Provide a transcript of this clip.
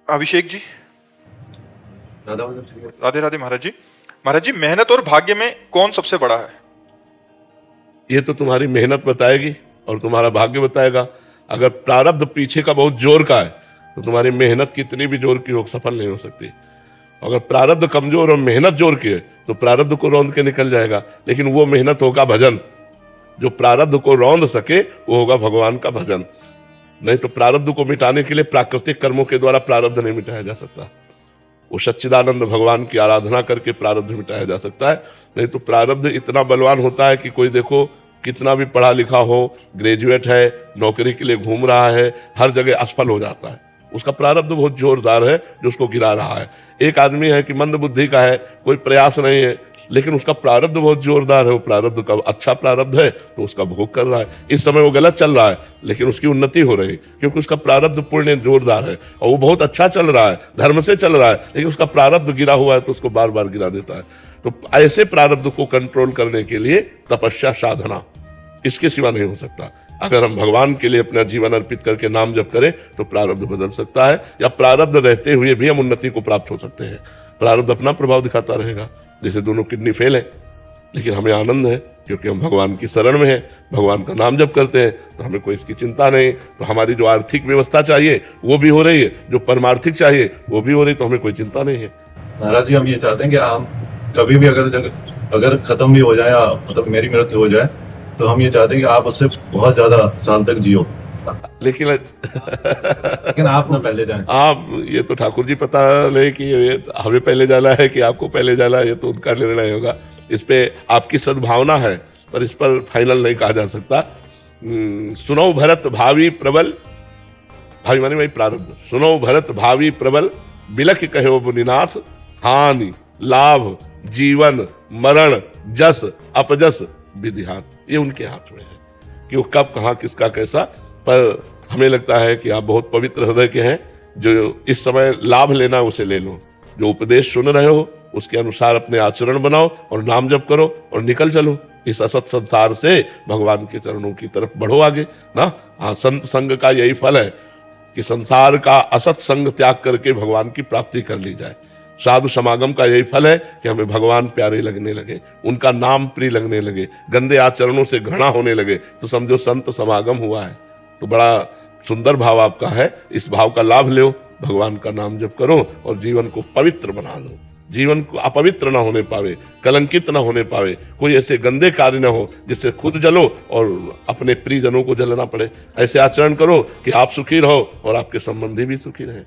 अभिषेक जी, राधा राधे राधे महाराज जी। महाराज जी, मेहनत और भाग्य में कौन सबसे बड़ा है? ये तो तुम्हारी मेहनत बताएगी और तुम्हारा भाग्य बताएगा। अगर प्रारब्ध पीछे का बहुत जोर का है तो तुम्हारी मेहनत कितनी भी जोर की हो सफल नहीं हो सकती। अगर प्रारब्ध कमजोर और मेहनत जोर की है तो प्रारब्ध को रौंद के निकल जाएगा, लेकिन वो मेहनत होगा भजन। जो प्रारब्ध को रौंद सके वो होगा भगवान का भजन। नहीं तो प्रारब्ध को मिटाने के लिए प्राकृतिक कर्मों के द्वारा प्रारब्ध नहीं मिटाया जा सकता। वो सच्चिदानंद भगवान की आराधना करके प्रारब्ध मिटाया जा सकता है। नहीं तो प्रारब्ध इतना बलवान होता है कि कोई देखो कितना भी पढ़ा लिखा हो, ग्रेजुएट है, नौकरी के लिए घूम रहा है, हर जगह असफल हो जाता है। उसका प्रारब्ध बहुत जोरदार है जो उसको गिरा रहा है। एक आदमी है कि मंद बुद्धि का है, कोई प्रयास नहीं है, लेकिन उसका प्रारब्ध बहुत जोरदार है। वो प्रारब्ध का अच्छा प्रारब्ध है तो उसका भोग कर रहा है। इस समय वो गलत चल रहा है लेकिन उसकी उन्नति हो रही है क्योंकि उसका प्रारब्ध पुण्य जोरदार है और वो बहुत अच्छा चल रहा है, धर्म से चल रहा है, लेकिन उसका प्रारब्ध गिरा हुआ है तो उसको बार बार गिरा देता है। तो ऐसे प्रारब्ध को कंट्रोल करने के लिए तपस्या, साधना, इसके सिवा नहीं हो सकता। अगर हम भगवान के लिए अपना जीवन अर्पित करके नाम जप करें तो प्रारब्ध बदल सकता है, या प्रारब्ध रहते हुए भी हम उन्नति को प्राप्त हो सकते हैं। प्रारब्ध अपना प्रभाव दिखाता रहेगा। जैसे दोनों किडनी फेल है लेकिन हमें आनंद है क्योंकि हम भगवान की शरण में हैं, भगवान का नाम जप करते हैं तो हमें कोई इसकी चिंता नहीं। तो हमारी जो आर्थिक व्यवस्था चाहिए वो भी हो रही है, जो परमार्थिक चाहिए वो भी हो रही, तो हमें कोई चिंता नहीं है। महाराज जी, हम ये चाहते हैं कि हम कभी भी अगर खत्म भी हो जाए, मतलब मेरी मृत्यु हो जाए, तो हम ये चाहते हैं कि आप उससे बहुत ज्यादा साल तक जियो, लेकिन आप ना पहले जाएं। आप ये तो ठाकुर जी पता ले कि हमें पहले जाना है कि आपको पहले जाना है, ये तो उनका निर्णय होगा। इस पे आपकी सद्भावना है पर इस पर फाइनल नहीं कहा जा सकता। सुनो भरत भावी प्रबल, भावी माने वही प्रारब्ध। सुनो भरत भावी प्रबल, बिलख कहो मुनिनाथ, हानि लाभ जीवन मरण जस अपजस विधि हाथ। ये उनके हाथ में है कि वो कब कहाँ किसका कैसा। पर हमें लगता है कि आप बहुत पवित्र हृदय के हैं। जो इस समय लाभ लेना उसे ले लो, जो उपदेश सुन रहे हो उसके अनुसार अपने आचरण बनाओ और नाम जप करो और निकल चलो इस असत संसार से भगवान के चरणों की तरफ बढ़ो आगे ना। हाँ, संत संग का यही फल है कि संसार का असत संग त्याग करके भगवान की प्राप्ति कर ली जाए। साधु समागम का यही फल है कि हमें भगवान प्यारे लगने लगे, उनका नाम प्रिय लगने लगे, गंदे आचरणों से घृणा होने लगे, तो समझो संत समागम हुआ है। तो बड़ा सुंदर भाव आपका है, इस भाव का लाभ लो, भगवान का नाम जप करो और जीवन को पवित्र बना लो। जीवन को अपवित्र ना होने पावे, कलंकित ना होने पावे, कोई ऐसे गंदे कार्य ना हो जिससे खुद जलो और अपने प्रियजनों को जलना पड़े। ऐसे आचरण करो कि आप सुखी रहो और आपके संबंधी भी सुखी रहे।